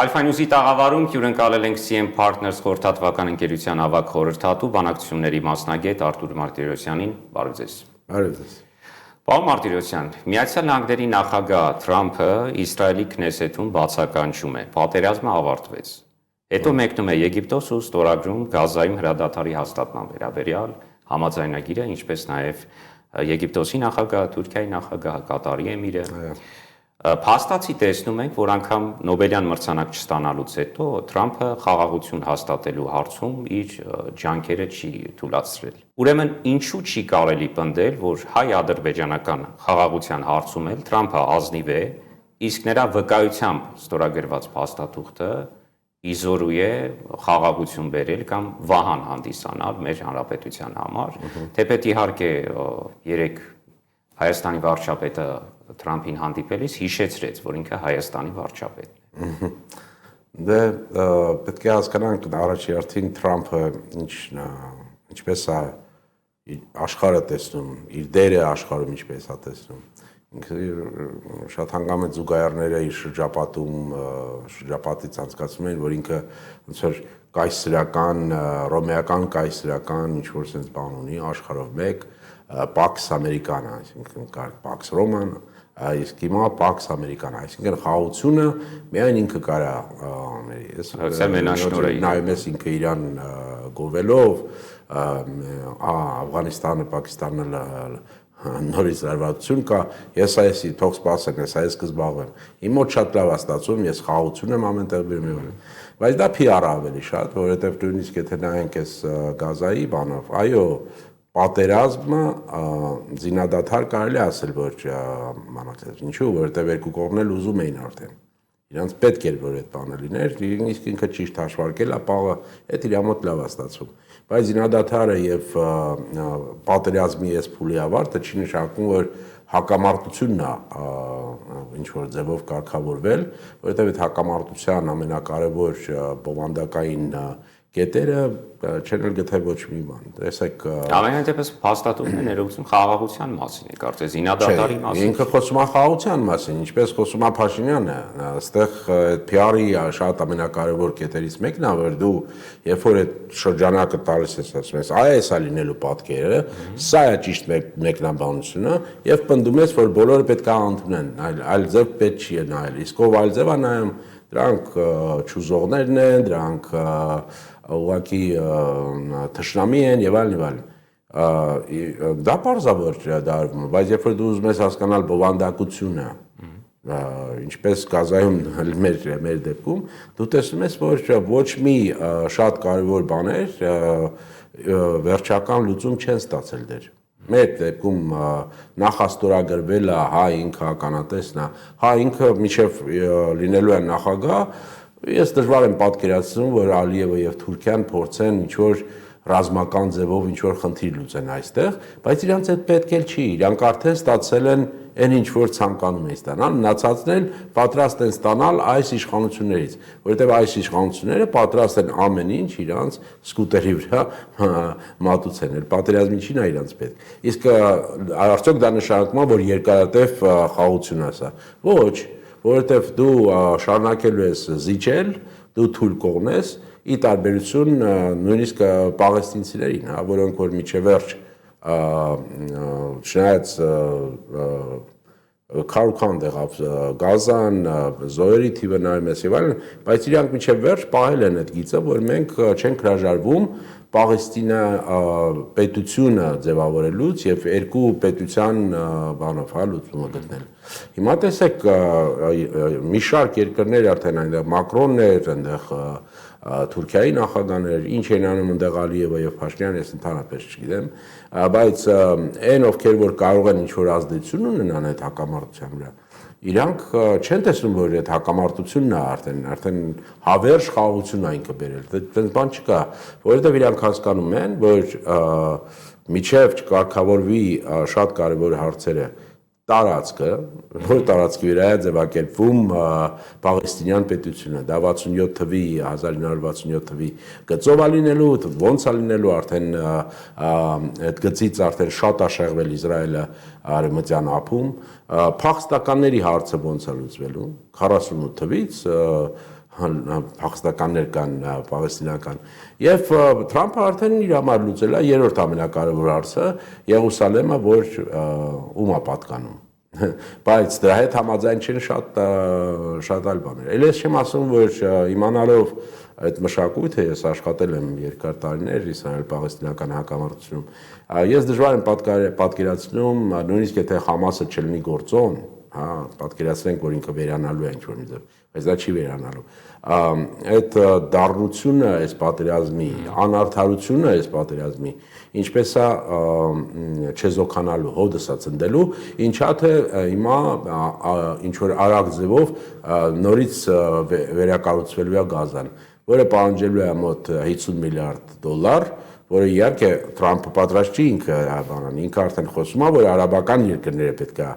Alpha News-ի տաղավարում հյուրընկալել ենք CM Partners խորհրդատվական ընկերության ավագ խորհրդատու բանակցությունների մասնագետ Արտուր Մարտիրոսյանին։ Բարև ձեզ։ Բարև ձեզ։ Պարոն Մարտիրոսյան, Միացյալ Նահանգների նախագահ Թրամփը Իսրայելի Քնեսեթում բացականչում է, պատերազմը ավարտվեց։ Հետո մեկնում է Եգիպտոս ու ստորագրում Գազայում հրադադարի հաստատման վերաբերյալ համաձայնագիրը, ինչպես նաև Եգիպտոսի նախագահ, Թուրքիայի նախագահ, Կատարի էմիրը։ Փաստացի տեսնում ենք, որ անգամ Նոբելյան մրցանակ չստանալուց հետո Թրամփը խաղաղություն հաստատելու հարցում իր ջանքերը չի թուլացրել։ Ուրեմն ինչու չի կարելի պնդել, որ հայ-ադրբեջանական խաղաղության հարցում էլ Թրամփը ազնիվ է, իսկ նրա վկայությամբ ստորագրված փաստաթուղթը իզորու է խաղաղություն բերել կամ վահան հանդիսանալ մեր հանրապետության համար, թեպետ իհարկե երեք Հայաստանի վարչապետը Թրամփին հանդիպելիս հիշեցրեց, որ ինքը Հայաստանի վարչապետն է։ Դե պետք է հասկանանք առաջի հերթին Թրամփը ինչպես է աշխարհը տեսնում, իր դերը աշխարհում ինչպես է տեսնում։ Ինքը շատ հանգամ է զուգահեռները իր շրջապատից անցկացնում են, որ ինքը ոնց որ կայսրական, ռոմեական կայսրական ինչ-որ sense բան ունի, աշխարհով մեկ Pax Americana, այսինքն կար Pax Roman, իսկ հիմա Pax Americana, այսինքն խաղաղությունը միայն ինքը կարա նայում ես ինքը իրան գովելով, Աֆղանստանը, Պակիստանը նորից լարվածություն կա, ես այսի թող սպասեն, ես այս կզբաղվեմ։ Իմ մոտ շատ լավ է ստացվում, ես խաղաղություն եմ ամենտեղ բերում։ Բայց դա PR ավելի շատ, որովհետև նույնիսկ եթե նայենք այս Գազայի բանով, այո, պատերազմը զինադադար կարելի ասել, որ մանավանդ ինչու, որովհետև երկու կողմն էլ ուզում էին արդեն։ Իրանց պետք էր որ այդ բանը լիներ, իսկ ինքը ճիշտ հաշվարկել է, պաղը այդ իր մոտ լավ է ստացվում։ Բայց զինադադարը եւ պատերազմի այս փուլի ավարտը չի նշանակում, որ հակամարտությունն է ինչ որ ձևով կարգավորվել, որովհետև այդ հակամարտության ամենակարևոր բովանդակային կետերը չեն էլ գտել ոչ մի բան։ Տեսեք, ամենայն դեպս փաստաթուղթն է ներողություն խաղաղության մասին է, կարծես զինադադարի մասին։ Ինքը խոսում է խաղաղության մասին, ինչպես խոսում է Փաշինյանը, այստեղ PR-ի շատ ամենակարևոր կետերից մեկն է, որ դու երբ որ այդ շրջանակը տալիս ես, ասում ես, այս է լինելու պատկերը, սա է ճիշտ մեկնաբանությունը, եւ պնդում ես, որ բոլորը պետք է ընդունեն, այլ ձև պետք չի նայել։ Իսկ ով այլ ձև է նայում, դրանք ճուզողներն են, դրանք ուղղակի թշնամի են եւ այլն։ Դա պարզաբար դարվում, բայց երբ որ դու ուզում ես հասկանալ բովանդակությունը, ինչպես Գազայում մեր դեպքում, դու տեսնում ես, որ ոչ մի շատ կարևոր բաներ վերջական լուծում չեն ստացել դեր։ Մեր դեպքում նախաստորագրվել է հայ ինքը ականատեսն է, հայ ինքը միջև լինելու է նախագահ, ես դժվար եմ պատկերացնում, որ Ալիևը եւ Թուրքիան փորձեն ինչ-որ ռազմական ձևով ինչ-որ խնդիր լուծեն այստեղ, բայց իրանց այդ պետք էլ չի, իրանք արդեն ստացել են այն ինչ-որ ցանկանում են ստանալ, մնացածն էլ պատրաստ են ստանալ այս իշխանություններից, որովհետև այս իշխանությունները պատրաստ են ամեն ինչ իրանց սկուտերի վրա մատուցեն, էլ պատերազմի չի նա իրանց պետք։ Իսկ արդյոք դա նշանակում է, որ երկարատև խաղաղություն է սա։ Ոչ, որովհետև դու շարունակելու ես զիջել, դու թույլ կողմես, ի տարբերություն նույնիսկ պաղեստինցիներին, որոնք որ միջև վերջ չնայած քարուքան եղավ Գազան, զոհերի թիվը նայում ես եւ այլն, բայց իրանք միջև վերջ պահել են այդ գիծը, որ մենք չենք հրաժարվում Պաղեստինա պետությունը ձևավորելուց եւ երկու պետության բանով լուծումը գտնել։ Հիմա տեսեք մի շարք երկրներ արդեն այնտեղ Մակրոններ, այնտեղ Թուրքիայի նախագահներ, ինչ են անում այնտեղ Ալիևը եւ Փաշինյանը, ես ընդհանրապես չգիտեմ, բայց այն ովքեր որ կարող են ինչ-որ ազդեցություն ունենան այդ հակամարտության վրա, իրանք չեն տեսնում, որ այդ հակամարտությունն է արդեն հավերժ խաղաղություն է ինքը բերել, այդպես բան չկա, որովհետեւ իրանք հասկանում են, որ միջև չկարգավորվի շատ կարևոր հարցերը տարածքը, որ տարածքի վրա է ձևակերպվում Պաղեստինյան պետությունը, դա 67 թվի 1967 թվի գծով է լինելու, ոնց է լինելու, արդեն այդ գծից արդեն շատ է շեղվել Իսրայելը արևմտյան ափում, փախստականների հարցը ոնց է լուծվելու 48 թվից փախստականներ կան, պաղեստինական։ Եվ Թրամփը արդեն իր համար լուծել է երրորդ ամենակարևոր հարցը՝ Երուսալեմը, որ ում է պատկանում։ Բայց դրա հետ համաձայն չեն շատ այլ բաներ։ Էլ ես չեմ ասում, որ իմանալով այդ մշակույթը ես աշխատել եմ երկար տարիներ իսրայել-պաղեստինական հակամարտությունում։ Ես դժվար եմ պատկերացնում, նույնիսկ եթե Համասը չլինի գործոն, հա, պատկերացնենք, որ ինքը վերանալու է ինչ-որ մի ձև, բայց դա չի վերանալու։ Այդ դառնությունը այս պատերազմի, անարդարությունը այս պատերազմի, ինչպես է չեզոքանալու, հոդս է ծնդելու, ինչա թե հիմա ինչ-որ արագ ձևով նորից վերակառուցվելու է Գազան, որը պահանջելու է մոտ 50 միլիարդ դոլար, որը իհարկե Թրամփը պատրաստ չի ինքը արդեն խոսում է, որ արաբական երկրները պետք է,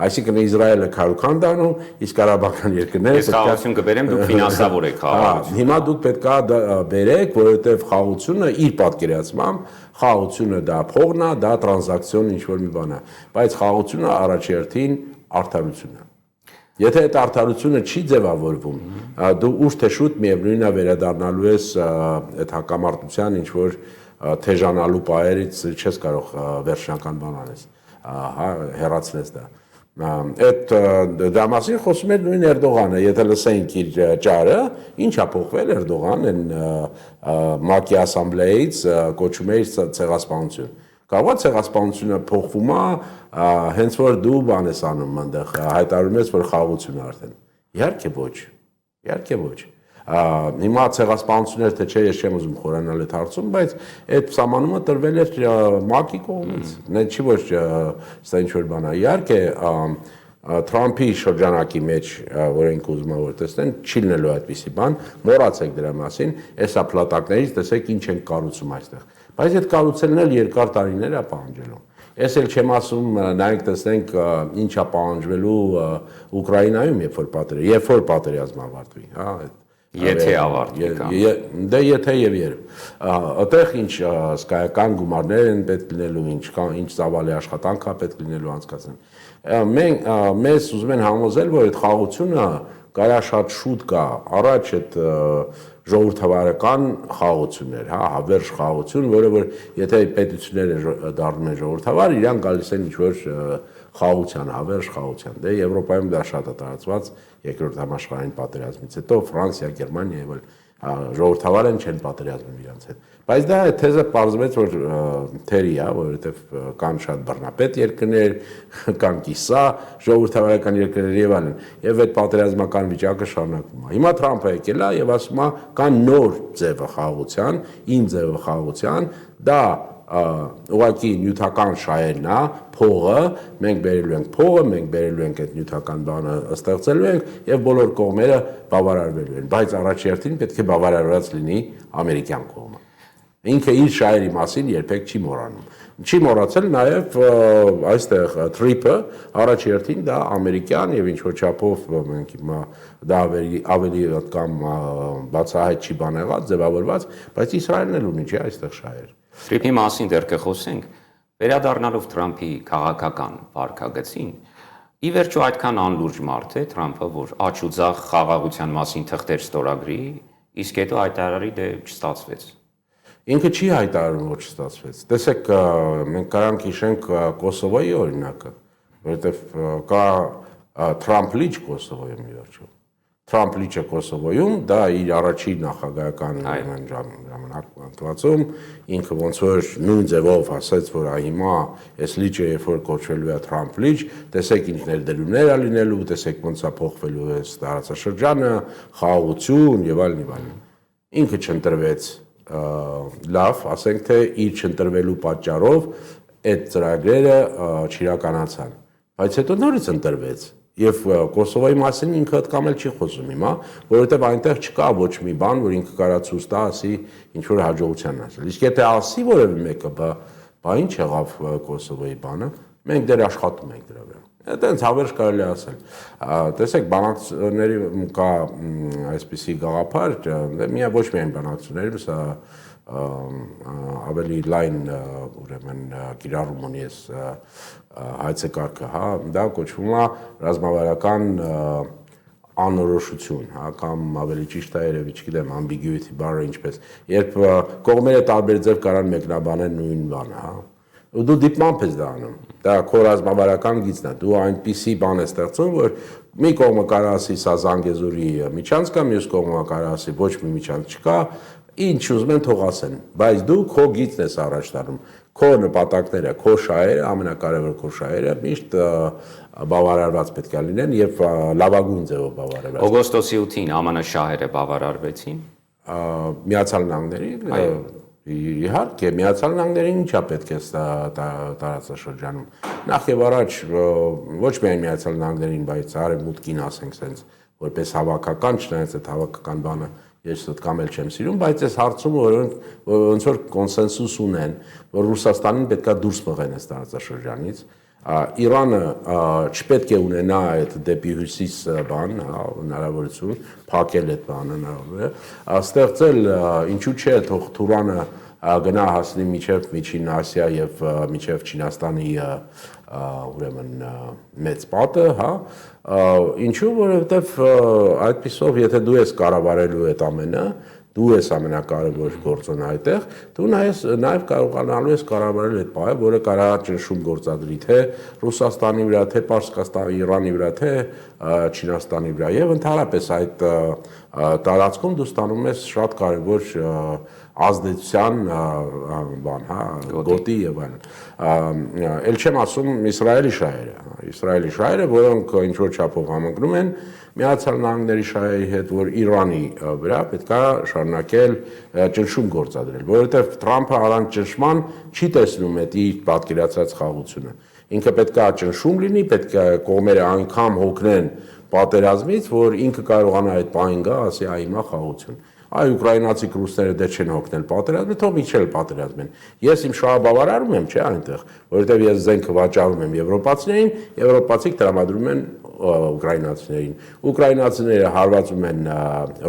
այսինքն Իսրայելը քարուքան դառնում, իսկ արաբական երկրները պետք է խաղաղություն կբերեմ, դուք ֆինանսավորեք խաղաղությունը։ Հիմա դուք պետք է բերեք, որովհետև խաղաղությունը իր պատկերացմամբ խաղաղությունը դա փողն է, դա տրանզակցիոն ինչ-որ մի բան է, բայց խաղաղությունը առաջերտին արդարություն է։ Եթե այդ արդարությունը չի ձևավորվում, դու ուշ թե շուտ միևնույնն է վերադառնալու ես այդ հակամարտության ինչ-որ թեժանալու պահերից չես կարող վերջնական բան անես, հեռացնես դա։ Այդ դա մասին խոսում էր նույն Էրդողանը, եթե լսենք իր ճարը, ինչ է փոխվել Էրդողան այն ՄԱԿ-ի ասամբլեից կոչում է իր ցեղասպանություն։ Կարող է ցեղասպանությունը փոխվում է, հենց որ դու բան ես անում այնտեղ հայտարարում ես, որ խաղաղություն է արդեն։ Իհարկե ոչ։ Իհարկե ոչ։ Հիմա ցեղասպանություններ թե չէ, ես չեմ ուզում խորանալ այդ հարցում, բայց այդ սահմանումը տրվել էր ՄԱԿ-ի կողմից։ Նա չի որ սա ինչ-որ բան է։ Իհարկե Թրամփի շրջանակի մեջ, որ ենք ուզում որ տեսնեն, չի լինելու այդպիսի բան, մոռացեք դրա մասին, հեսա փլատակներից տեսեք ինչ են կառուցում այստեղ։ Բայց այդ կառուցելն էլ երկար տարիներ է պահանջելու։ Ես էլ չեմ ասում, նայեք տեսնենք ինչ է պահանջվելու Ուկրաինայում, երբ որ պատերազմը ավարտվի, հա, եթե ավարտվի կամ։ Դե եթե եւ երբ։ Այդտեղ ինչ սկայական գումարներ են պետք լինելու, ինչ ծավալի աշխատանք է պետք լինելու անցկացնել։ Մեզ ուզում են համոզել, որ այդ խաղաղությունը կարա շատ շուտ կա, առաջ այդ ժողովրդավարական խաղաղություններ, հա, հավերժ խաղաղություն, որը որ եթե պետությունները դառնում են ժողովրդավար, իրան գալիս են ինչ-որ խաղաղության, հավերժ խաղաղության։ Դե Եվրոպայում դա շատ է տարածված երկրորդ համաշխարհային պատերազմից հետո Ֆրանսիա, Գերմանիա եւ այլ ժողովրդավար են չեն պատերազմում իրancs հետ։ Բայց դա այդ թեզը պարզվեց, որ թերի է, որովհետև կան շատ բռնապետ երկրներ, կան կիսա ժողովրդավարական երկրներ եւ այլն, եւ այդ պատերազմական վիճակը շարունակվում է։ Հիմա Թրամփը եկել է եւ ասում է, կա նոր ձևը խաղաղության, իմ ձևը խաղաղության, դա ուղղակի նյութական շահերն է, փողը, մենք բերելու ենք փողը, մենք բերելու ենք այդ նյութական բանը ստեղծելու ենք եւ բոլոր կողմերը բավարարվելու են, բայց առաջերտին պետք է բավարարված լինի ամերիկյան կողմը։ Ինքը իր շահերի մասին երբեք չի մոռանում։ Չի մոռացել նաև այստեղ թրիփը առաջերտին դա ամերիկյան եւ ինչ որ չափով մենք հիմա դա ավելի կամ բացահայտ չի բան եղած, ձևավորված, բայց Իսրայելն էլ ունի, չէ, այստեղ շահեր։ Թրիփի մասին դեռ կխոսենք, վերադառնալով Թրամփի քաղաքական վարքագծին, ի վերջո այդքան անլուրջ մարդ է Թրամփը, որ աչ ու ձախ խաղաղության մասին թղթեր ստորագրի, իսկ հետո հայտարարի դե չստացվեց։ Ինքը չի հայտարարում, որ չստացվեց։ Տեսեք, մենք կարանք հիշենք Կոսովոյի օրինակը, որովհետև կա Թրամփ լիճ Կոսովոյում ի վերջո։ Թրամփ լիճը Կոսովոյում, դա իր առաջին նախագահական ժամանակում ինքը ոնց որ նույն ձևով ասաց, որ հիմա այս լիճը երբ որ կոչվելու է Թրամփ լիճ, տեսեք ինչ ներդրումներ է լինելու, տեսեք ոնց է փոխվելու է տարածաշրջանը, խաղաղություն եւ այլն եւ այլն։ Ինքը չընտրվեց լավ, ասենք թե իր չընտրվելու պատճառով այդ ծրագրերը չիրականացան, բայց հետո նորից ընտրվեց եւ Կոսովոյի մասին ինքը այդքան էլ չի խոսում հիմա, որովհետեւ այնտեղ չկա ոչ մի բան, որ ինքը կարա ցույց տա, ասի ինչ որ հաջողության ասել։ Իսկ եթե ասի որևէ մեկը, բա ինչ եղավ Կոսովոյի բանը, մենք դեռ աշխատում ենք դրա վրա։ Այդտենց հավերժ կարելի ասել։ Տեսեք, բանակցությունների կա այսպիսի գաղափար, միա ոչ միայն բանակցությունների, սա ավելի լայն ուրեմն կիրառում ունի այս հայցեկարգը, հա, դա կոչվում է ռազմավարական անորոշություն, հա, կամ ավելի ճիշտ է երևի, չգիտեմ, ambiguity բառը ինչպես, երբ կողմերը տարբեր ձև կարան մեկնաբանել նույն բանը, հա։ Ու դու դիպմամբ ես դա անում։ Դա քո ռազմավարական գիծն է։ Դու այնպիսի բան ես ստեղծում, որ մի կողմը կարող ասի սա Զանգեզուրի միջանցք է, մյուս կողմը կարող ասի ոչ մի միջանցք չկա, ինչ ուզում են թող ասեն, բայց դու քո գիծն ես առաջ տանում, քո նպատակները, քո շահերը, ամենակարևորը քո շահերը միշտ բավարարված պետք է լինեն եւ լավագույն ձևով բավարարված։ Օգոստոսի 8-ին ԱՄՆ շահերը բավարարվեցին։ Միացյալ Նահանգների իհարկե Միացյալ Նահանգներին ինչա պետք է տարածաշրջանում։ Նախ եւ առաջ ոչ միայն Միացյալ Նահանգներին, բայց արևմուտքին ասենք sense որպես հավաքական, չնայած այդ հավաքական բանը ես դա կամել չեմ սիրում, բայց այս հարցում ոնց որ կոնսենսուս ունեն, որ Ռուսաստանին պետքա դուրս մղեն այս տարածաշրջանից, Իրանը չպետք է ունենա այդ դեպի հյուսիս բան, հնարավորություն փակել այդ բանը, ստեղծել ինչու՞ չէ, թող Թուրանը գնա հասնի մինչև Միջին Ասիա եւ մինչև Չինաստանի ուրեմն մեծ պատը, հա, ինչու, որովհետեւ այդպիսով եթե դու ես կառավարելու այդ ամենը, դու ես ամենակարևոր գործոնը այդտեղ, դու նաև կարողանալու ես կառավարել այդ պահը, որը կարա ճնշում գործադրի թե Ռուսաստանի վրա, թե Պարսկաստանի, Իրանի վրա, թե Չինաստանի վրա եւ ընդհանրապես այդ տարածքում դու ստանում ես շատ կարևոր ազդեցության բան, հա, գոտի եւ այլն։ Էլ չեմ ասում Իսրայելի շահերը, որոնք ինչ որ չափով համընկնում են Միացյալ Նահանգների շահերի հետ, որ Իրանի վրա պետքա շարունակել ճնշում գործադրել, որովհետեւ Թրամփը առանց ճնշման չի տեսնում այդ իր պատկերացրած խաղաղությունը։ Ինքը պետքա ճնշում լինի, պետքա կողմերը անգամ հոգնեն պատերազմից, որ ինքը կարողանա այդ պահին գա, ասի այ հիմա խաղաղություն։ Այ ուկրաինացի ռուսները դեռ չեն հոգնել պատերազմը, թող իջել պատերազմեն։ Ես իմ շահը բավարարում եմ, չէ, այնտեղ, որովհետև ես զենքը վաճառում եմ եվրոպացիներին, եվրոպացիք տրամադրում են ուկրաինացիներին։ Ուկրաինացիները հարվածում են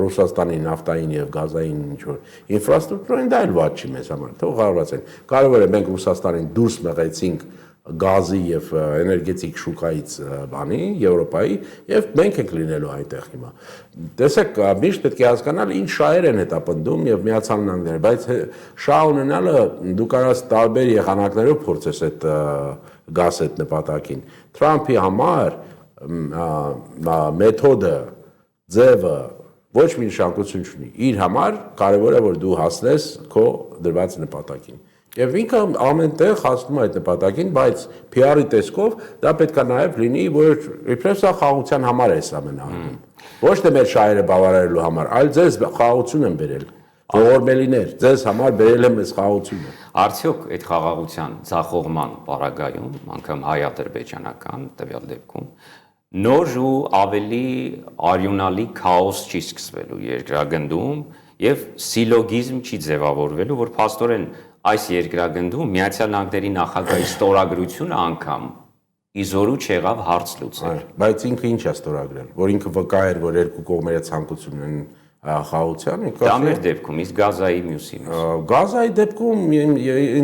Ռուսաստանի նավթային եւ գազային ինչ-որ ինֆրաստրուկտուրային, դա էլ վատ չի մեզ համար, թող հարվածեն։ Կարևոր է մենք Ռուսաստանին դուրս մղեցինք գազի եւ էներգետիկ շուկայից բանի Եվրոպայի եւ մենք ենք լինելու այնտեղ հիմա։ Տեսեք, միշտ պետք է հասկանալ ինչ շահեր են հետապնդում եւ Միացյալ Նահանգները, բայց շահ ունենալը դու կարաս տարբեր եղանակներով փորձես այդ գաս այդ նպատակին։ Թրամփի համար մեթոդը, ձևը ոչ մի նշանակություն չունի։ Իր համար կարևոր է որ դու հասնես քո դրված նպատակին։ Եվ ինքը ամենտեղ հասնում է այդ նպատակին, բայց PR-ի տեսքով դա պետք է նաև լինի, որ իբրև սա խաղաղության համար է սա մնանում։ Ոչ թե մեր շահերը բավարարելու համար, այլ ձեզ խաղաղություն են բերել։ Ողորմելիներ, ձեզ համար բերել եմ այս խաղաղությունը։ Արդյոք այդ խաղաղության ձախողման պարագայում, անգամ հայ-ադրբեջանական տվյալ դեպքում, նոր ու ավելի արյունալի քաոս չի սկսվելու երկրագնդում եւ սիլոգիզմ չի ձևավորվելու, որ փաստորեն այս երկրագնդում Միացյալ Նահանգների նախագահի ստորագրությունը անգամ իզորու չեղավ հարց լուծել։ Բայց ինքը ինչ է ստորագրել, որ ինքը վկա էր, որ երկու կողմերը ցանկություն են խաղաղության, դա մեր դեպքում, իսկ Գազայի մյուսին։ Գազայի դեպքում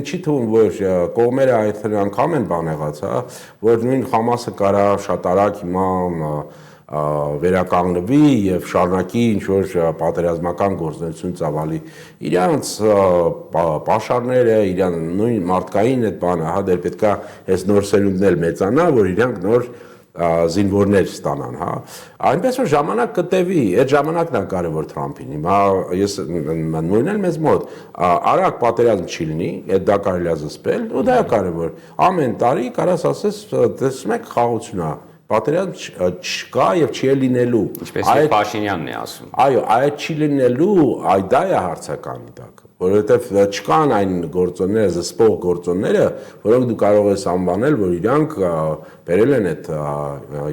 ինչի թվում, որ կողմերը այդ անգամ են բան եղած, հա, որ նույն Համասը կարա շատ արագ հիմա վերականգնվի եւ շարունակի ինչ որ պատերազմական գործունեություն ծավալի իրանց պաշարները իրան նույն մարդկային այդ բանը հա դեռ պետքա այս նոր սերունդն էլ մեծանա որ իրանք նոր զինվորներ ստանան հա այնպես որ ժամանակ կտևի այդ ժամանակն է կարևոր Թրամփին հիմա ես նույնն էլ մեզ մոտ արագ պատերազմ չի լինի այդ դա կարելի է զսպել ու դա է կարևոր ամեն տարի կարաս ասես տեսնում եք խաղաղություն է պատերազմ չկա եւ չի լինելու ինչպես Փաշինյանն է ասում այո այդ չի լինելու այ դա է հարցականի տակ որովհետեւ չկան այն գործոնները զսպող գործոնները որոնք դու կարող ես անվանել որ իրանք բերել են այդ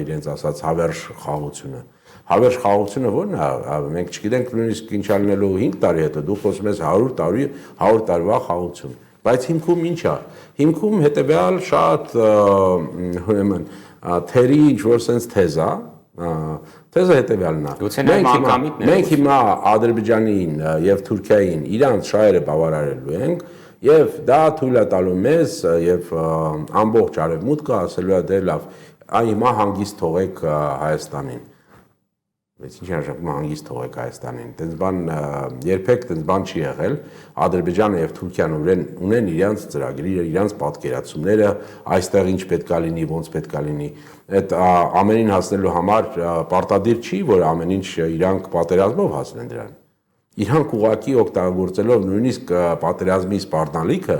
իրենց ասած հավերժ խաղաղությունը հավերժ խաղաղությունը ո՞րն է մենք չգիտենք նույնիսկ ինչ ալնելու 5 տարի հետո դու խոսում ես 100 տարվա խաղաղություն բայց հիմքում ի՞նչ է հիմքում հետեւյալ շատ ուրեմն թերի ինչ-որ sense թեզա թեզը հետևյալն է մենք հիմա Ադրբեջանին եւ Թուրքիային իրանց շահերը բավարարելու ենք եւ դա թույլ է տալու մեզ եւ ամբողջ արևմուտքը ասելու է դե լավ այ հիմա հանգիստ թողեք Հայաստանին Բայց ինչ նշանակում հանգիստ թողեք Հայաստանին։ Տենց բան երբեք տենց բան չի եղել։ Ադրբեջանը եւ Թուրքիան ունեն իրենց ծրագրերը, իրենց պատկերացումները, այստեղ ինչ պետքա լինի, ոնց պետքա լինի։ Այդ ամենին հասնելու համար պարտադիր չի, որ ամեն ինչ իրանք պատերազմով հասնեն դրան։ Իրանք ուղակի օգտագործելով նույնիսկ պատերազմի սպառնալիքը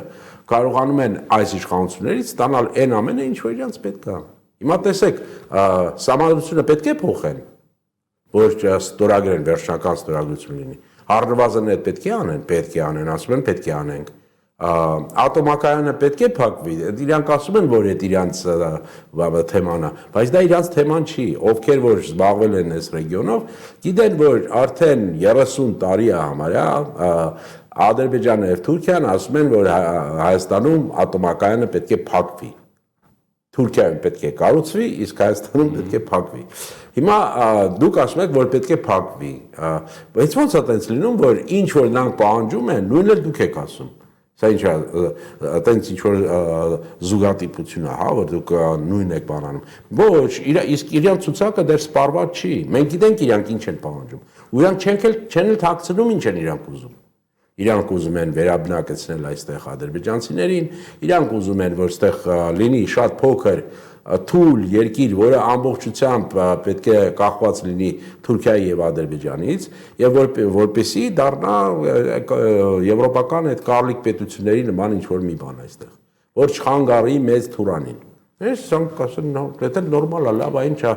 կարողանում են այս իշխանություններից ստանալ այն ամենը, ինչ որ իրենց պետք է։ Հիմա տեսեք, սահմանադրությունը պետք է փոխեն, որ ստորագրեն վերջնական ստորագրություն լինի։ Առնվազն այդ պետք է անեն, ասում են պետք է անենք։ Ատոմակայանը պետք է փակվի։ Իրանք ասում են, որ այդ իրանց թեման է, բայց դա իրանց թեման չի։ Ովքեր որ զբաղվել են այս ռեգիոնով, գիտեն, որ արդեն 30 տարի է համարյա Ադրբեջանը եւ Թուրքիան ասում են, որ Հայաստանում ատոմակայանը պետք է փակվի։ Թուրքիայում պետք է կառուցվի, իսկ Հայաստանում պետք է փակվի։ Հիմա դուք ասում եք, որ պետք է փակվի, բայց ո՞նց է տենց լինում, որ ինչ որ նրանք պահանջում են, նույնն էլ դուք եք ասում։ Սա ինչ է, տենց ինչ որ զուգատիպություն է, հա, որ դուք նույնն եք բանանում։ Ոչ, իսկ իրանք ցուցակը դեռ սպառված չի։ Մենք գիտենք իրանք ինչ են պահանջում։ Ու իրանք չեն էլ թաքցնում ինչ են իրանք ուզում։ Իրանք ուզում են վերաբնակեցնել այստեղ ադրբեջանցիներին, իրանք ուզում են, որ այստեղ լինի շատ փոքր թույլ երկիր, որը ամբողջությամբ պետք է կախված լինի Թուրքիայի եւ Ադրբեջանից, եւ որպեսզի դառնա եվրոպական այդ կարլիկ պետությունների նման ինչ որ մի բան այստեղ, որ չխանգարի մեծ Թուրանին։ Ես ասում եմ, դա նորմալ է, լավ է, ինչ է,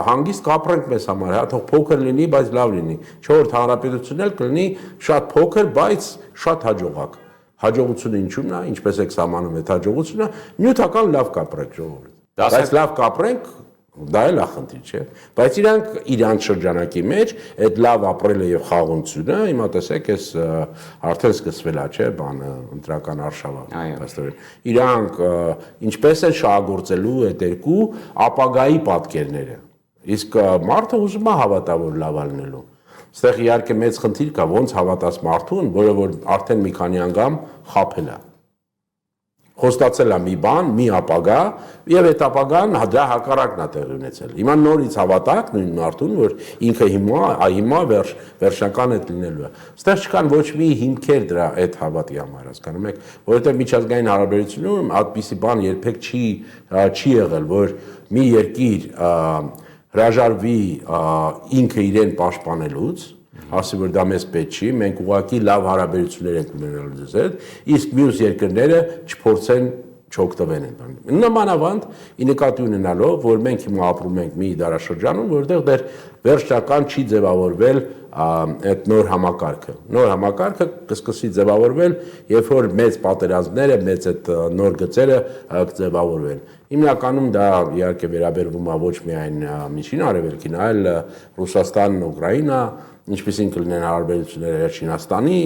հանգիստ կապրենք մեզ համար, հա, թող փոքր լինի, բայց լավ լինի։ Չորրորդ հանրապետությունն էլ կլինի շատ փոքր, բայց շատ հաջողակ։ Հաջողությունը ինչու՞մն է, ինչպես եք սահմանում այդ հաջողությունը, նյութական լավ կապրեք ժողովուրդ։ Բայց լավ կապրենք, դա էլ է խնդիր, չէ՞։ Բայց իրանք իրանց շրջանակի մեջ այդ լավ ապրելը եւ խաղաղությունը, հիմա տեսեք, այս արդեն սկսվել է, չէ՞, բանը, ընտրական արշավը, փաստորեն։ Իրանք ինչպես են շահագործելու այդ երկու ապագայի պատկերները։ Իսկ մարդը ուզում է հավատա, որ լավ է լինելու։ Այստեղ իհարկե մեծ խնդիր կա, ոնց հավատաս մարդուն, որը որ արդեն մի քանի անգամ խաբել է։ Խոստացել է մի բան, մի ապագա, եւ այդ ապագան դրա հակառակն է տեղի ունեցել։ Հիմա նորից հավատակ նույն մարդուն, որ ինքը հիմա վերջնական է լինելու է։ Այստեղ չկան ոչ մի հիմքեր դրա այդ հավատի համար, հասկանում եք, որովհետեւ միջազգային հարաբերությունում այդպիսի բան երբեք չի եղել, որ մի երկիր հրաժարվի ինքը իրեն պաշտպանելուց, ասի որ դա մեզ պետք չի, մենք ուղղակի լավ հարաբերություններ ենք ունենալու ձեզ հետ, իսկ մյուս երկրները չփորձեն չօգտվեն այն։ Նմանավանդ ի նկատի ունենալով, որ մենք հիմա ապրում ենք մի դարաշրջանում, որտեղ դեռ վերջնական չի ձևավորվել այդ նոր համակարգը։ Նոր համակարգը կսկսի ձևավորվել, երբ որ մեծ պատերազմները, մեծ այդ նոր գծերը կձևավորվեն։ Հիմնականում դա իհարկե վերաբերվում է ոչ միայն Միջին Արևելքին, այլ Ռուսաստանն, Ուկրաինա, ինչպեսին կլինեն հարաբերությունները Չինաստանի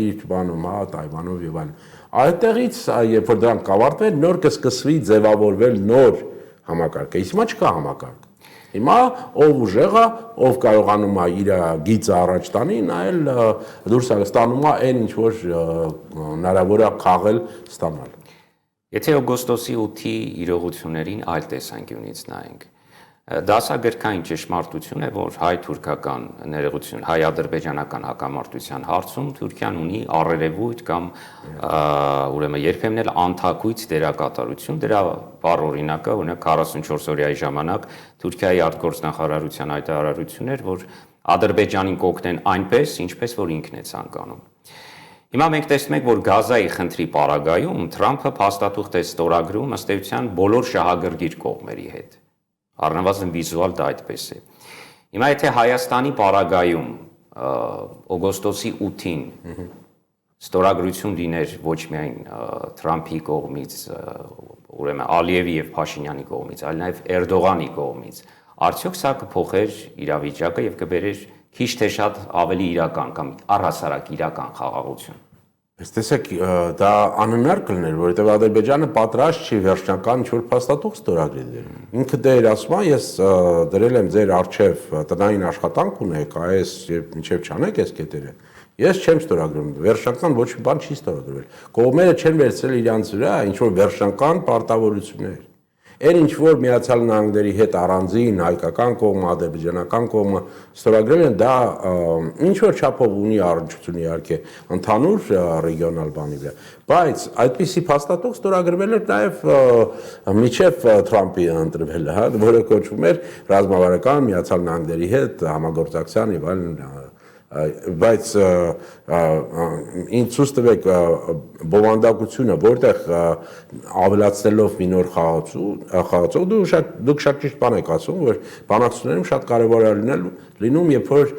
իր բանում, հա, Թայվանով եւ այլն։ Այդտեղից, երբ որ դրանք կավարտվեն, նոր կսկսվի ձևավորվել նոր համակարգը։ Իսկ հիմա չկա համակարգ։ Հիմա ով ուժեղ է, ով կարողանում է իր գիծը առաջ տանի, նա էլ դուրս է ստանում է այն ինչ որ հնարավոր է քաղել ստանալ։ Եթե օգոստոսի 8-ի իրողություններին այլ տեսանկյունից նայենք, դասագրքային ճշմարտություն է, որ հայ-թուրքական ներողություն, հայ-ադրբեջանական հակամարտության հարցում Թուրքիան ունի առերևույթ կամ ուրեմն երբեմն էլ անթակույց դերակատարություն։ Դրա բառ օրինակը, օրինակ 44-օրյայի ժամանակ Թուրքիայի արտգործնախարարության հայտարարություն էր, որ Ադրբեջանին կօգնեն այնպես, ինչպես որ ինքն է ցանկանում։ Հիմա մենք տեսնում ենք, որ Գազայի խնդրի պարագայում Թրամփը փաստաթուղթ է ստորագրում ըստ էության բոլոր շահագրգիռ կողմերի հետ։ Առնվազն վիզուալ դա այդպես է։ Հիմա եթե Հայաստանի պարագայում օգոստոսի 8-ին ստորագրություն լիներ ոչ միայն Թրամփի կողմից, ուրեմն Ալիևի եւ Փաշինյանի կողմից, այլ նաեւ Էրդողանի կողմից, արդյոք սա կփոխեր իրավիճակը եւ կբերեր քիչ թե շատ ավելի իրական կամ առհասարակ իրական խաղաղություն։ Բայց տեսեք, դա անհնար կլիներ, որովհետև Ադրբեջանը պատրաստ չի վերջնական ինչ-որ փաստաթուղթ ստորագրել դեր։ Ինքը դեր ասում է, ես դրել եմ ձեր արչև տնային աշխատանք ունեք, այս մինչև չանեք այս կետերը։ Ես չեմ ստորագրում, վերջնական ոչ մի բան չի ստորագրվել։ Կողմերը չեն վերցրել իրանց վրա ինչ-որ վերջնական պարտավորություններ։ Այն ինչ որ Միացյալ Նահանգների հետ առանձին հայկական կողմը, ադրբեջանական կողմը ստորագրել են, դա ինչ որ չափով ունի առնչություն իհարկե ընդհանուր ռեգիոնալ բանի վրա, բայց այդպիսի փաստաթուղթ ստորագրվել էր նաև միջև Թրամփի ընտրվելը, հա, որը կոչվում էր ռազմավարական Միացյալ Նահանգների հետ համագործակցության եւ այլն բայց ինձ ցույց տվեք բովանդակությունը, որտեղ ավելացնելով մի նոր խաղացող դուք շատ ճիշտ բան եք ասում, որ բանակցություններում շատ կարևոր է լինում, երբ որ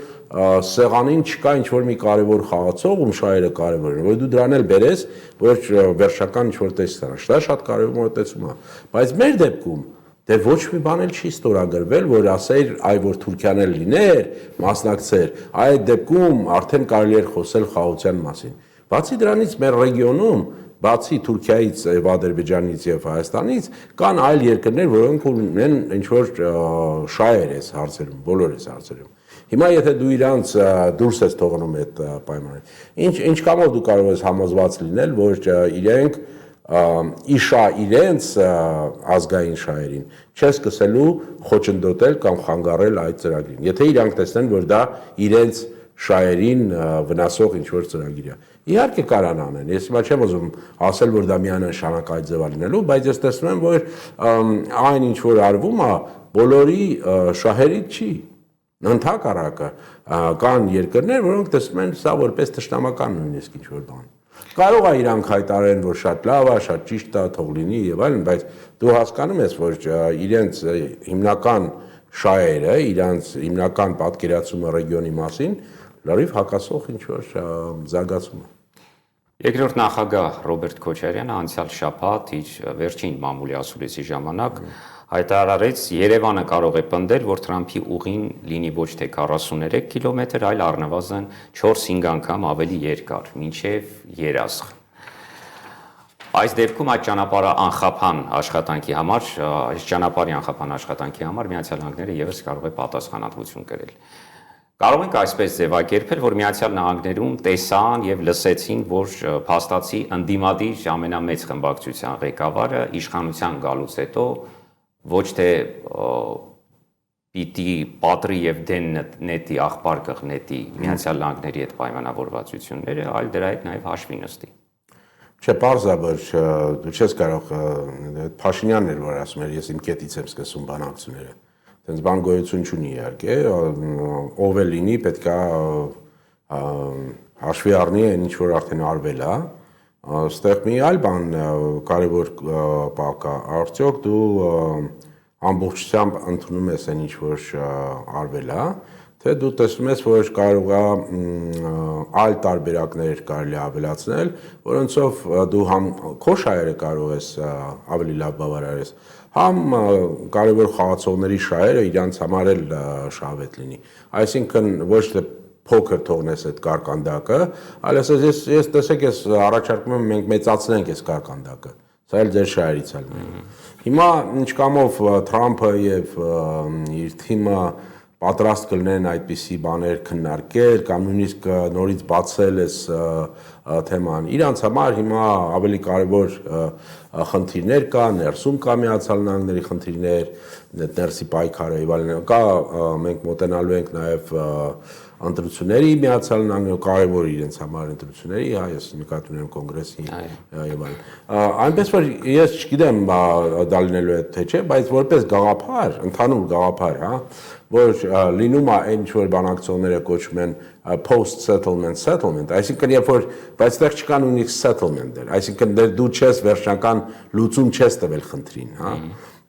սեղանին չկա ինչ-որ մի կարևոր խաղացող, ում շահերը կարևոր են, որ դու դրան էլ բերես, որ վերջական ինչ-որ տեսք ստանաս, դա շատ կարևոր մոտեցում է, բայց մեր դեպքում դե ոչ մի բան էլ չի ստորագրվել, որ ասեր, այ որ Թուրքիան էլ լիներ, մասնակցեր, այդ դեպքում արդեն կարելի էր խոսել խաղաղության մասին։ Բացի դրանից մեր ռեգիոնում, բացի Թուրքիայից եւ Ադրբեջանից եւ Հայաստանից, կան այլ երկրներ, որոնք ունեն ինչ-որ շահեր այս հարցերում, բոլոր այս հարցերում։ Հիմա եթե դու իրանց դուրս ես թողնում այդ պայմանները, ինչ կամով դու կարող ես համոզված լինել, որ իրենք իշա իրենց ազգային շահերին չես սկսելու խոչընդոտել կամ խանգարել այդ ծրագրին։ Եթե իրանք տեսնեն, որ դա իրենց շահերին վնասող ինչ-որ ծրագիր է։ Իհարկե կարան անեն։ Ես հիմա չեմ ուզում ասել, որ դա միանշանակ այդ ձևա լինելու, բայց ես տեսնում եմ, որ այն ինչ որ արվում է, բոլորի շահերից չի։ Ընդհակառակը կան երկրներ, որոնք տեսնում են սա որպես թշնամական նույնիսկ ինչ-որ բան։ Կարող է իրանք հայտարարեն, որ շատ լավ է, շատ ճիշտ է, թող լինի եւ այլն, բայց դու հասկանում ես, որ իրենց հիմնական շահերը, իրենց հիմնական պատկերացումը ռեգիոնի մասին լրիվ հակասող ինչ-որ զարգացում է։ Երկրորդ նախագահ Ռոբերտ Քոչարյանը անցյալ շաբաթ իր վերջին մամուլի ասուլիսի ժամանակ հայտարարեց Երևանը կարող է պնդել, որ Թրամփի ուղին լինի ոչ թե 43 կիլոմետր, այլ առնվազն 4-5 անգամ ավելի երկար, մինչև Երասխ։ Այս դեպքում այդ ճանապարհը անխափան աշխատանքի համար, այս ճանապարհի անխափան աշխատանքի համար Միացյալ Նահանգները եւս կարող է պատասխանատվություն կրել։ Կարող ենք այսպես ձևակերպել, որ Միացյալ Նահանգներում տեսան եւ լսեցին, որ փաստացի ընդդիմադիր ամենամեծ խմբակցության ղեկավարը իշխանության գալուց հետո ոչ թե պիտի պատրի եւ դեն նետի աղբար կղնետի Միացյալ Նահանգների հետ պայմանավորվածությունները, այլ դրա հետ նաեւ հաշվի նստի։ Չէ, պարզ է, որ դու չես կարող Փաշինյանն էր, որ ասում էր, ես իմ կետից եմ սկսում բանակցությունները։ Տենց բան գոյություն չունի իհարկե, ով է լինի, պետք է հաշվի առնի այն ինչ որ արդեն արվել է։ Այստեղ մի այլ բան կարևոր բան կա, արդյոք դու ամբողջությամբ ընդունում ես այն ինչ որ արվել է, թե դու տեսնում ես, որ կարող է այլ տարբերակներ կարելի ավելացնել, որոնցով դու համ քո շահերը կարող ես ավելի լավ բավարարես, համ կարևոր խաղացողների շահերը իրանց համար էլ շահավետ լինի։ Այսինքն ոչ թե փոքր թողնես այդ կարկանդակը, այլ ասես ես տեսեք ես առաջարկում եմ մենք մեծացնենք այս կարկանդակը։ Սա էլ ձեր շահերից է լինելու։ Հիմա ինչ կամով Թրամփը եւ իր թիմը պատրաստ կլինեն այդպիսի բաներ քննարկել կամ նույնիսկ նորից բացել այս թեման։ Իրանց համար հիմա ավելի կարևոր խնդիրներ կա, ներսում կա Միացյալ Նահանգների խնդիրներ, ներսի պայքարը եւ այլն կա, մենք մոտենալու ենք նաեւ ընտրությունների Միացյալ Նահանգներում կարևոր իրենց համար ընտրությունների, հա, ես նկատի ունեմ կոնգրեսի եւ այլն։ Այնպես որ ես չգիտեմ դա լինելու է թե չէ, բայց որպես գաղափար, ընդհանուր գաղափար, հա, որ լինում է այն ինչ որ բանակցողները կոչում են post settlement, այսինքն երբ որ բայց դեռ չկա նույնիսկ settlement դեր, այսինքն դու չես վերջնական լուծում չես տվել խնդրին, հա։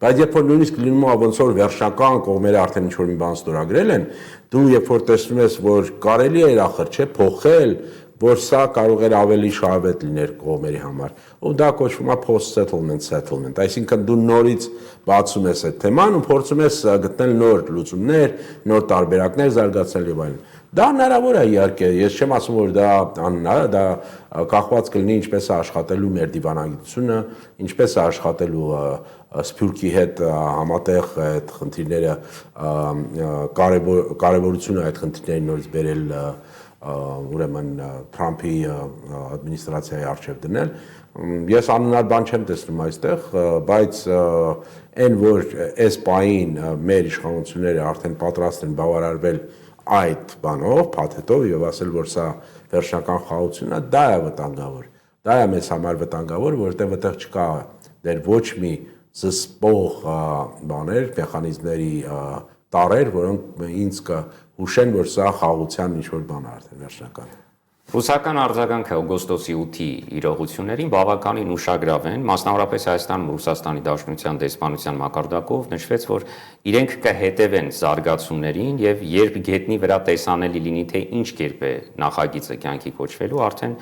Բայց երբ որ նույնիսկ լինում է ոնց որ վերջնական կողմերը արդեն ինչ որ մի բան ստորագրել են, դու երբ որ տեսնում ես, որ կարելի է ախր չէ փոխել, որ սա կարող էր ավելի շահավետ լիներ կողմերի համար, ու դա կոչվում է post settlement, այսինքն դու նորից բացում ես այդ թեման ու փորձում ես գտնել նոր լուծումներ, նոր տարբերակներ զարգացնել եւ այլն։ Դա հնարավոր է իհարկե, ես չեմ ասում, որ դա անհնար է, դա կախված կլինի ինչպես է աշխատելու մեր դիվանագիտությունը, ինչպես է աշխատելու Սփյուռքի հետ համատեղ այդ խնդիրները կարևորությունը այդ խնդիրներին նորից բերել ուրեմն Թրամփի ադմինիստրացիայի առջև դնել, Ես անունար բան չեմ տեսնում այստեղ, բայց այն որ այս պահին մեր իշխանությունները արդեն պատրաստ են բավարարվել այդ բանով, փաթեթով եւ ասել, որ սա վերջնական խաղացումն է, դա է վտանգավոր։ Դա է մեզ համար վտանգավոր, որովհետեւ այդտեղ չկա դեռ ոչ մի զսպող բաներ, մեխանիզմների տարեր, որոնք ինձ կհուշեն, որ սա խաղաղության ինչ-որ բան է արդեն վերջնական։ Ռուսական արձագանքը օգոստոսի 8-ի իրողություններին բավականին ուշագրավ են, մասնավորապես Հայաստանում Ռուսաստանի Դաշնության դեսպանության մակարդակով նշվեց, որ իրենք կհետևեն զարգացումներին եւ երբ գետնի վրա տեսանելի լինի, թե ինչ կերպ է նախագիծը կյանքի կոչվելու, արդեն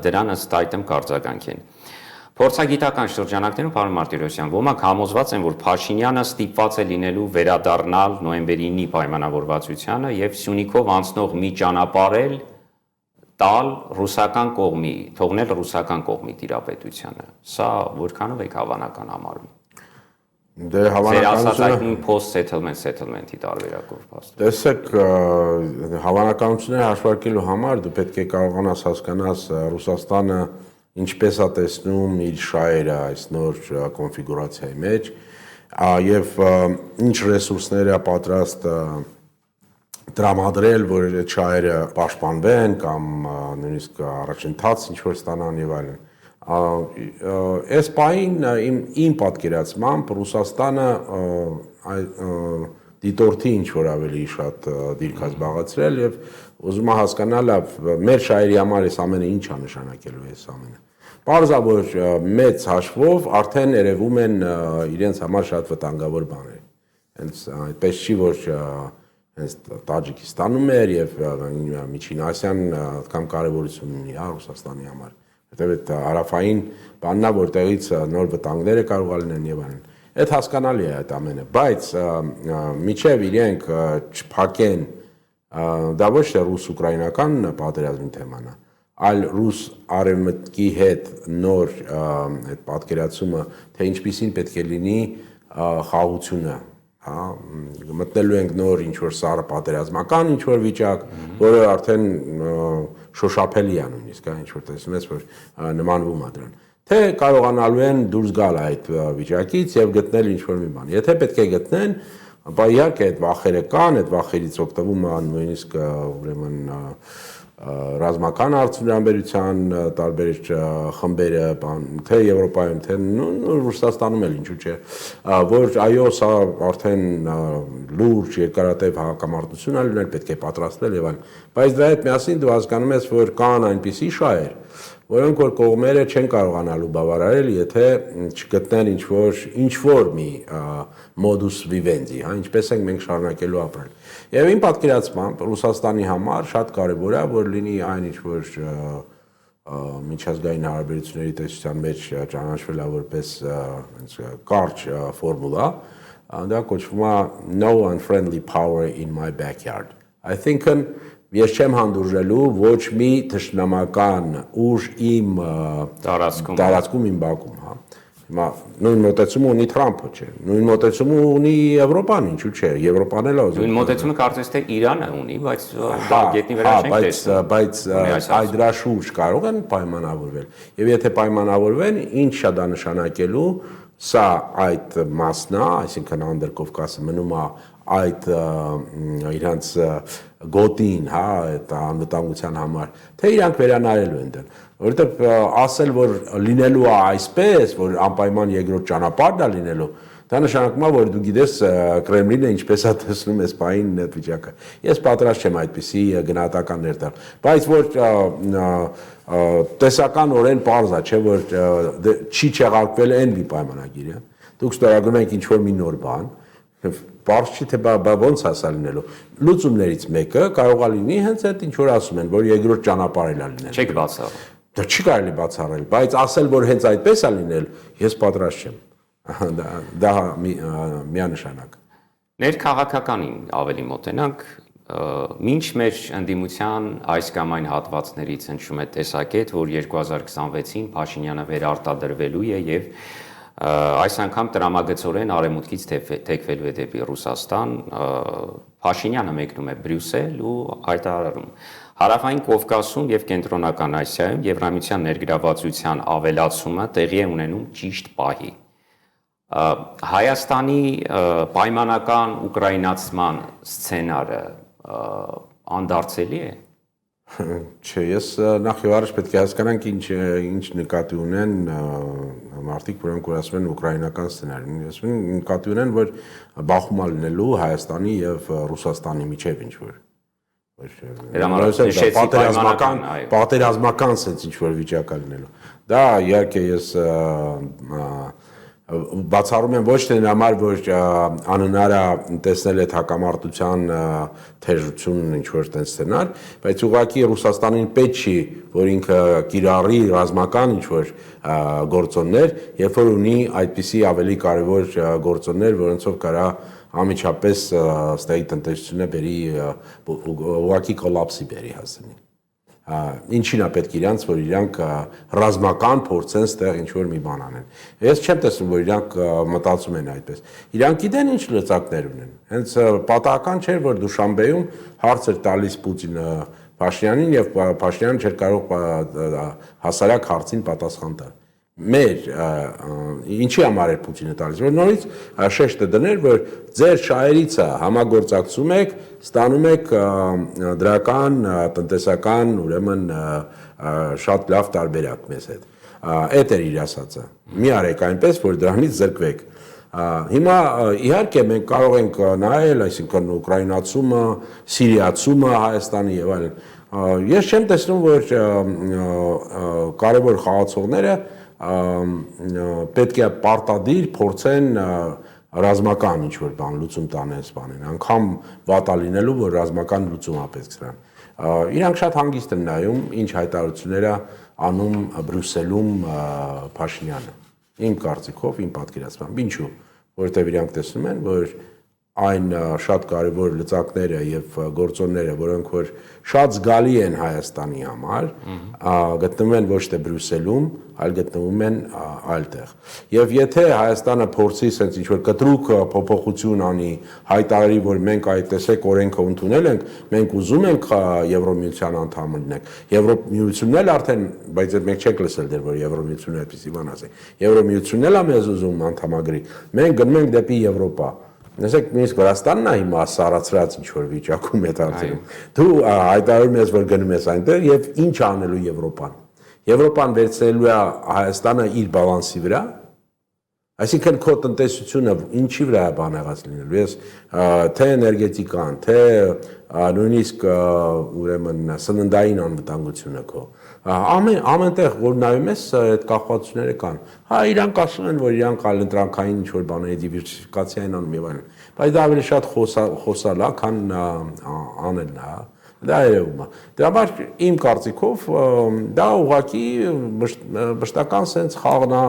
դրան ըստ այդմ կարձագանքեն։ Փորձագիտական շրջանակներում պարոն Մարտիրոսյան, ոմանք համոզված են, որ Փաշինյանը ստիպված է լինելու վերադառնալ նոյեմբերի 9-ի պայմանավորվածությանը եւ Սյունիքով անցնող մի ճանապարհ տալ ռուսական կողմի, թողնել ռուսական կողմի տիրապետությանը։ Սա որքանով է հավանական համարվում։ Դե հավանականությունը post-settlement-ի տարբերակով փաստորեն։ Տեսեք, հավանականությունները հաշվարկելու համար դու պետք է կարողանաս հասկանաս Ռուսաստանը ինչպես է տեսնում իր շահերը այս նոր կոնֆիգուրացիայի մեջ եւ ինչ ռեսուրսներ է պատրաստ տրամադրել, որ այդ շահերը պաշտպանվեն կամ նույնիսկ առաջընթաց ինչ-որ ստանան եւ այլն։ Այս պահին իմ պատկերացմամբ Ռուսաստանը դիտորդի ինչ-որ ավելի շատ դիրք է զբաղեցրել եւ ուզում է հասկանալ մեր շահերի համար այս ամենը ինչ է նշանակելու այս ամենը։ Պարզավոր մեծ հաշվով արդեն երևում են իրենց համար շատ վտանգավոր բաներ։ Հենց այդպես չի, որ հենց Տաջիկստանում էր եւ Միջին Ասիան կամ կարեւորություն ունի Ռուսաստանի համար, որտեղ այդ հարավային բանն է, որտեղից նոր վտանգները կարող լինեն եւ այլն։ Այդ հասկանալի է այդ ամենը, բայց միջև իրենք չփակեն դա ոչ թե ռուս-ուկրաինական պատերազմի թեման է, այլ ռուս արևմտքի հետ նոր այդ պատկերացումը, թե ինչպիսին պետք է լինի խաղաղությունը, հա, մտնելու ենք նոր ինչ-որ սառը պատերազմական ինչ-որ վիճակ, որը արդեն շոշափելի է նույնիսկ, ինչ-որ տեսնում ես, որ նմանվում է դրան։ Թե կարողանալու են դուրս գալ այդ վիճակից եւ գտնել ինչ-որ մի բան։ Եթե պետք է գտնեն, ապա իհարկե այդ վախերը կան, այդ վախերից օգտվում են նույնիսկ ուրեմն ռազմական արդյունաբերության տարբեր խմբերը, թե Եվրոպայում, թե Ռուսաստանում էլ ինչու՞ չէ, որ այո, սա արդեն լուրջ երկարատև հակամարտություն է լինել, պետք է պատրաստվել եւ այլն։ Բայց դրա հետ միասին դու հասկանում ես, որ կան այնպիսի շահեր, որոնք որ կողմերը չեն կարողանալու բավարարել, եթե չգտնեն ինչ-որ մի modus vivendi, հա, ինչպես ենք մենք շարունակելու ապրել։ Եվ իմ պատկերացմամբ Ռուսաստանի համար շատ կարևոր է, որ լինի այն ինչ-որ միջազգային հարաբերությունների տեսության մեջ ճանաչվել է որպես կարճ ֆորմուլա, դա կոչվում է no unfriendly power in my backyard։ Այսինքն ես չեմ հանդուրժելու ոչ մի թշնամական ուժ իմ տարածքում իմ բակում, հա։ Հիմա նույն մոտեցումը ունի Թրամփը, չէ։ Նույն մոտեցումը ունի Եվրոպան, ինչու՞ չէ։ Եվրոպան էլ է ուզում։ Նույն մոտեցումը կարծես թե Իրանը ունի, բայց դա գետնի վրա չենք տեսնում։ Բայց այդ դրա շուրջ կարող են պայմանավորվել։ Եվ եթե պայմանավորվեն, ինչ է դա նշանակելու, սա այդ մասն է, այսինքն Անդրկովկասը մնում է այդ իրանց գոտին, հա, այդ անվտանգության համար, թե իրանք վերանայելու են դեռ, որովհետև ասել, որ լինելու է այսպես, որ անպայման երկրորդ ճանապարհն է լինելու, դա նշանակում է, որ դու գիտես Կրեմլինը ինչպես է տեսնում այս պահին այդ վիճակը։ Ես պատրաստ չեմ այդպիսի գնահատականներ տալ, բայց որ տեսականորեն պարզ է, չէ, որ չի չեղարկվել այն մի պայմանագիր, դուք ստորագրում եք ինչ-որ մի նոր բան, Պարզ չի, թե ոնց հասա լինելու։ Լուծումներից մեկը կարող է լինի հենց այդ ինչ որ ասում են, որ երկրորդ ճանապարհն է լինել։ Չեք բացառել։ Դա չի կարելի բացառել, բայց ասել, որ հենց այդպես է լինել, ես պատրաստ չեմ։ Դա միանշանակ։ Ներքաղաքականին ավելի մոտենանք, մինչ մեր ընդդիմության այս կամ այն հատվածներից հնչում է տեսակետ, որ 2026-ին Փաշինյանը վերարտադրվելու է եւ այս անգամ տրամագծորեն արևմուտքից թեքվելու է դեպի Ռուսաստան, Փաշինյանը մեկնում է Բրյուսել ու հայտարարում Հարավային Կովկասում եւ Կենտրոնական Ասիայում Եվրամիության ներգրավվածության ավելացումը տեղի է ունենում ճիշտ պահի։ Հայաստանի պայմանական ուկրաինացման սցենարը անդարձելի է։ Չէ, ես նախ եւ առաջ պետք է հասկանանք ինչ նկատի ունեն մարդիկ, որոնք ասում են ուկրաինական սցենարի։ Ես նկատի ունեն, որ բախում է լինելու Հայաստանի եւ Ռուսաստանի միջեւ ինչ որ պատերազմական sense ինչ որ վիճակա լինելու։ Դա իհարկե ես բացառում եմ ոչ թե համար, որ անհնար է տեսնել այդ հակամարտության թեժությունն ինչ որ տենց սցենար, բայց ուղղակի Ռուսաստանին պետք չի, որ ինքը կիրառի ռազմական ինչ որ գործոններ, երբ որ ունի այդպիսի ավելի կարևոր գործոններ, որոնցով կարա ամիջապես ստեյի տնտեսությունը բերի ուղղակի կոլապսի բերի հասնի։ Ինչին է պետք իրանց, որ իրանք ռազմական փորձեն ստեղ ինչ-որ մի բան անեն։ Ես չեմ տեսնում, որ իրանք մտածում են այդպես։ Իրանք գիտեն ինչ լծակներ ունեն։ Հենց պատահական չէր, որ Դուշանբեում հարց էր տալիս Պուտինը Փաշինյանին եւ Փաշինյանը չէր կարող հասարակ հարցին պատասխան տալ։ Մեր ինչի համար էր Պուտինը տալիս, որ նորից շեշտը դներ, որ ձեր շահերից համագործակցում եք, ստանում եք դրական, տնտեսական, ուրեմն շատ լավ տարբերակ մեզ հետ։ Այդ էր իր ասածը։ Մի արեք այնպես, որ դրանից զրկվեք։ Հիմա իհարկե մենք կարող ենք նայել, այսինքն ուկրաինացումը, սիրիացումը Հայաստանի եւ այլն։ Ես չեմ տեսնում, որ կարևոր խաղացողները պետք է պարտադիր փորձեն ռազմական ինչ-որ բան լուծում տանեն սպանեն, անգամ վատա լինելու, որ ռազմական լուծում է պետք սրան։ Իրանք շատ հանգիստ են նայում, ինչ հայտարարություններ է անում Բրյուսելում Փաշինյանը։ Իմ կարծիքով, իմ պատկերացմամբ, ինչու, որովհետև իրանք տեսնում են, որ այն շատ կարևոր լծակները եւ գործոնները, որոնք որ շատ զգալի են Հայաստանի համար, գտնվում են ոչ թե Բրյուսելում, այլ գտնվում են այլտեղ։ Եվ եթե Հայաստանը փորձի sense ինչ որ կտրուկ փոփոխություն անի, հայտարարի, որ մենք այդ տեսեք օրենքը ընդունել ենք, մենք ուզում ենք Եվրոմիության անդամ լինենք։ Եվրոմիությունն էլ արդեն, բայց մենք չենք լսել դեռ որ Եվրոմիությունը այդպեսի բան ասի։ Եվրոմիությունն էլ է մեզ ուզում անդամագրի։ Մենք գնում ենք դեպի Եվրոպա։ Նույնիսկ նույնիսկ Վրաստանն է հիմա սարացրած ինչ որ վիճակում է դարձնում։ Դու հայտարարում ես, որ գնում ես այնտեղ եւ ինչ անելու Եվրոպան։ Եվրոպան վերցնելու է Հայաստանը իր բալանսի վրա, այսինքն քո տնտեսությունը ինչի վրա է բան եղած լինելու։ Ես թե էներգետիկան, թե նույնիսկ ուրեմն սննդային անվտանգությունը քո ամենտեղ որ նայում ես այդ կախվածությունները կան։ Հա իրանք ասում են, որ իրանք այլընտրանքային ինչ որ բաների դիվերսիֆիկացիա են անում եւ այլն, բայց դա ավելի շատ խոսալ է, քան անելն է։ Դա երևում է։ Դրա համար իմ կարծիքով դա ուղղակի մշտական sense խաղն է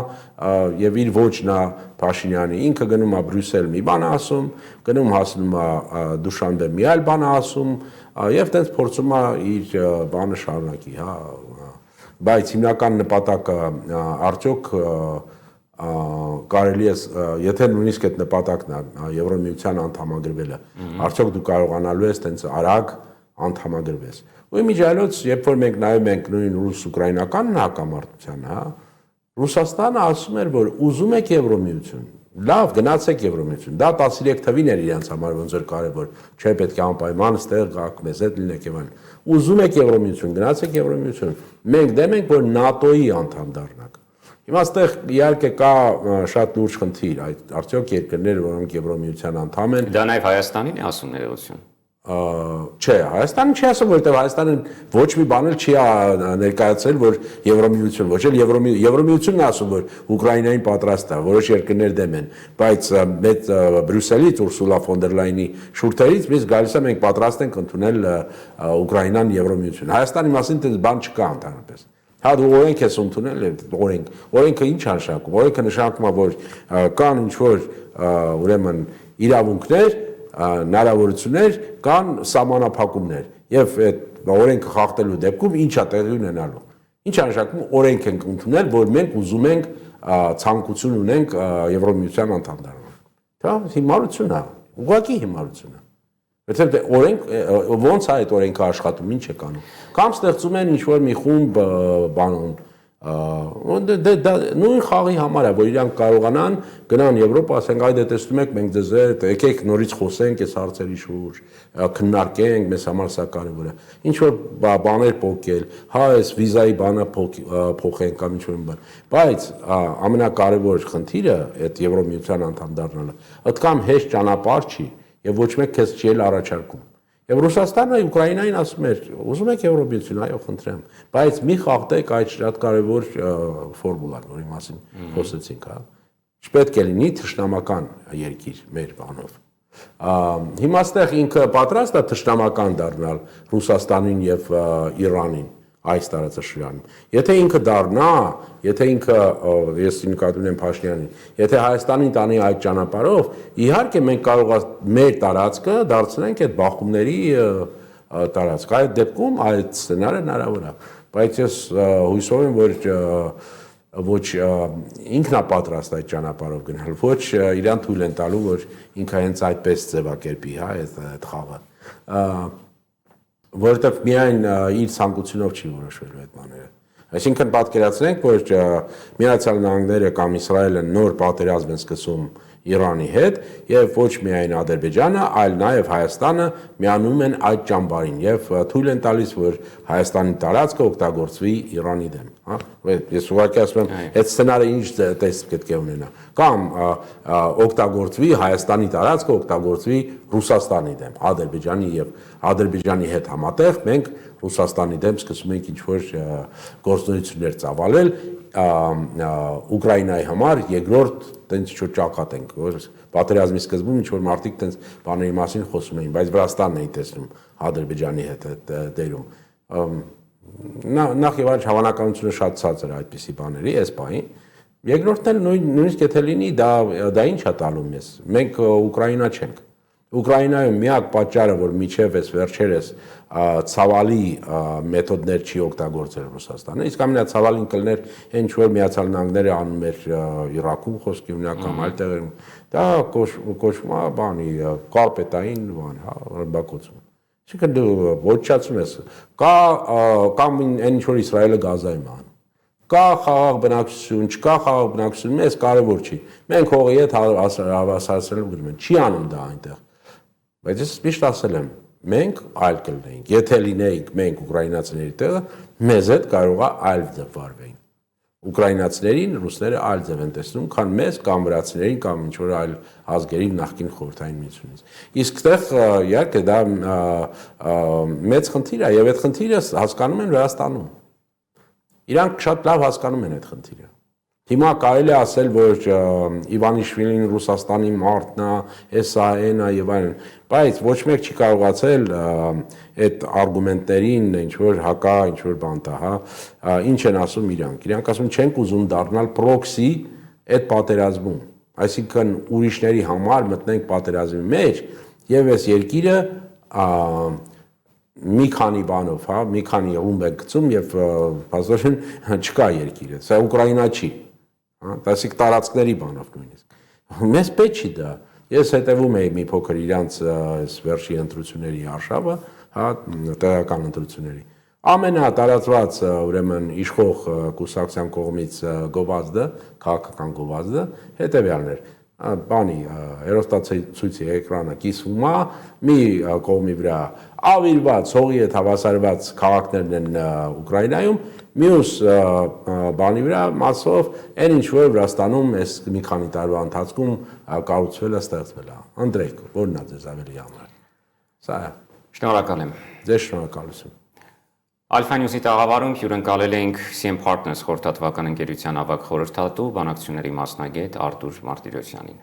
եւ իր ոչն է Փաշինյանի։ Ինքը գնում է Բրյուսել մի բան ասում, գնում հասնում է Դուշանբե մի այլ բան ասում եւ տենց փորձում է իր բանը շարունակի, հա։ Բայց հիմնական նպատակը արդյոք կարելի է, եթե նույնիսկ այդ նպատակն է Եվրոմիության անդամագրվելը, արդյոք դու կարողանալու ես տենց արագ անդամագրվես։ Ու իմիջիայլոց, երբ որ մենք նայում ենք նույն ռուս-ուկրաինական հակամարտությանը, հա, Ռուսաստանը ասում էր, որ ուզում եք Եվրոմիություն, լավ, գնացեք Եվրոմիություն։ Դա 13 թվին էր իրենց համար ոնց որ կարևոր, չէ, պետք է անպայման ստեղ գաք մեզ հետ լինեք եւ այլն։ Ուզում եք Եվրոմիություն, գնացեք Եվրոմիություն։ Մենք դեմ ենք, որ ՆԱՏՕ-ի անդամ դառնաք։ Հիմա այստեղ իհարկե կա շատ լուրջ խնդիր, արդյոք երկրներ, որոնք Եվրոմիության անդամ են։ Դա նաև Հայաստանին է ասում ներողություն։ Չէ, Հայաստանը չի ասում, որովհետև Հայաստանը ոչ մի բան էլ չի ներկայացրել, որ Եվրոմիություն, ոչ էլ Եվրոմիությունն է ասում, որ Ուկրաինային պատրաստ է, որոշ երկրներ դեմ են, բայց մեծ Բրյուսելից Ուրսուլա ֆոն դեր Լայնի շուրթերից մենք գալիս է մենք պատրաստ ենք ընդունել Ուկրաինան Եվրոմիություն։ Հայաստանի մասին այդպես բան չկա ընդհանրապես։ Հա դու օրենք ես ընդունել օրենքը ինչ նշանակում։ Օրենքը նշանակում է, որ կան ինչ որ ուրեմն իրավունքներ, հնարավորություններ կան սահմանափակումներ եւ այդ օրենքը խախտելու դեպքում ինչա տեղի ունենալու։ Ինչա նշանակում օրենք ենք ընդունել, որ մենք ուզում ենք ցանկություն ունենք Եվրոմիության անդամ դառնալ։ Դա հիմարություն է, ուղղակի հիմարություն է։ Որտեղ օրենք ոնց է այդ օրենքը աշխատում, ինչ է կանում։ Կամ ստեղծում են ինչ-որ մի խումբ բանոն նույն խաղի համար է, որ իրանք կարողանան գնան Եվրոպա, ասենք այդե տեսնում եք մենք ձեզ եկեք նորից խոսենք այս հարցերի շուրջ, քննարկենք, մեզ համար սա կարևոր է։ Ինչ որ բաներ փոխել, հա այս վիզայի բանը փոխենք կամ ինչ որ բան։ Բայց ամենակարևոր խնդիրը այդ Եվրոմիության անդամ դառնալը, այդքան հեշտ ճանապարհ չի եւ ոչ մեկ քեզ չի առաջարկում։ Եվ Ռուսաստանը Ուկրաինային ասում էր, ուզում եք Եվրոմիություն, այո, խնդրեմ, բայց մի խախտեք այդ շատ կարևոր ֆորմուլան, որի մասին խոսեցինք, հա։ Չպետք է լինի թշնամական երկիր մեր բանով։ Հիմա այստեղ ինքը պատրաստ է թշնամական դառնալ Ռուսաստանին եւ Իրանին այս տարածաշրջանում։ Եթե ինքը դառնա, եթե ինքը ես նկատի ունեմ Փաշինյանին, եթե Հայաստանին տանի այդ ճանապարհով, իհարկե մենք կարող ենք մեր տարածքը դարձնենք այդ բախումների տարածք։ Այդ դեպքում այդ սցենարը հնարավոր է, բայց ես հույսով եմ, որ ոչ ինքն է պատրաստ այդ ճանապարհով գնալ, ոչ իրան թույլ են տալու, որ ինքը հենց այդպես ձևակերպի, հա, այդ խաղը։ Որովհետև միայն իր ցանկությունով չի որոշվելու այդ բաները։ Այսինքն պատկերացնենք, որ Միացյալ Նահանգները կամ Իսրայելը նոր պատերազմ են սկսում Իրանի հետ եւ ոչ միայն Ադրբեջանը, այլ նաեւ Հայաստանը միանում են այդ ճամբարին եւ թույլ են տալիս, որ Հայաստանի տարածքը օգտագործվի Իրանի դեմ, հա։ Ես ուղղակի ասում եմ, այդ սցենարը ինչ տեսք պետք է ունենա։ Կամ օգտագործվի Հայաստանի տարածքը օգտագործվի Ռուսաստանի դեմ, Ադրբեջանի եւ Ադրբեջանի հետ համատեղ մենք Ռուսաստանի դեմ սկսում ենք ինչ-որ գործունեություններ ծավալել Ուկրաինայի համար երկրորդ տենց ինչ-որ ճակատ ենք, որ պատերազմի սկզբում ինչ-որ մարդիկ տենց բաների մասին խոսում էին, բայց Վրաստանն էին տեսնում Ադրբեջանի հետ դերում։ Նախ եւ առաջ հավանականությունը շատ ցածր է այդպիսի բաների այս պահին։ Երկրորդն էլ նույնիսկ եթե լինի, դա ինչ է տալու մեզ։ Մենք Ուկրաինա չենք։ Ուկրաինայում միակ պատճառը, որ միջև էս վերջերս ցավալի մեթոդներ չի օգտագործել Ռուսաստանը, իսկ ամենացավալին կլներ ինչ որ Միացյալ Նահանգները անում էր Իրաքում խոսքի ունենա կամ այլ տեղերում, դա կոչվում է բանի կարպետային բան, հա, ռմբակոծում։ Այսինքն դու ոչնչացում ես, կամ այն ինչ որ Իսրայելը Գազայում անում։ Կա խաղաղ բնակչություն, չկա խաղաղ բնակչություն, մեզ կարևոր չի։ Մենք հողի հետ հավասարացնելու գնում ենք, չի անում դա այնտեղ։ Բայց ես միշտ ասել եմ, մենք այլ կլինենք։ Եթե լինեինք մենք ուկրաինացիների տեղը, մեզ հետ կարող է այլ ձև վարվեին։ Ուկրաինացիներին ռուսները այլ ձև են տեսնում, քան մեզ կամ վրացիներին կամ ինչ որ այլ ազգերին նախկին խորհրդային միությունից։ Իսկ այդտեղ իհարկե դա մեծ խնդիր է, եւ այդ խնդիրը հասկանում են Վրաստանում։ Իրանք շատ լավ հասկանում են այդ խնդիրը։ Հիմա կարելի է ասել, որ Իվանիշվիլին Ռուսաստանի մարդն է, էսա, այնա եւ այլն, բայց ոչ մեկ չի կարողացել այդ արգումենտներին ինչ որ հակա, ինչ որ բան տա, հա, ինչ են ասում իրանք։ Իրանք ասում չենք ուզում դառնալ պրոքսի այդ պատերազմում։ Այսինքն ուրիշների համար մտնենք պատերազմի մեջ եւ այս երկիրը մի քանի բանով, հա, մի քանի ռումբ է գցում եւ բազովին չկա երկիրը։ Սա Ուկրաինա չի, հա, դասիկ տարածքների բանով նույնիսկ։ Մեզ պետք չի դա։ Ես հետևում եի մի փոքր իրանց այս վերջի ընտրությունների արշավը, հա, տեղական ընտրությունների։ Ամենատարածված ուրեմն իշխող կուսակցության կողմից գովազդը, քաղաքական գովազդը հետեւյալն էր։ Բանի հերոստացույցի էկրանը կիսվում է մի կողմի վրա ավիրված հողի հետ հավասարված քաղաքներն են Ուկրաինայում, մյուս բանի վրա մասով այն ինչ որ Վրաստանում այս մի քանի տարվա ընթացքում կառուցվել է, ստեղծվել է։ Ընտրեք, որն է ձեզ ավելի համար։ Սա է։ Շնորհակալ եմ։ Ձեզ շնորհակալություն։ Alpha News-ի տաղավարում հյուրընկալել ենք CM Partners խորհրդատվական ընկերության ավագ խորհրդատու, բանակցությունների մասնագետ Արտուր Մարտիրոսյանին։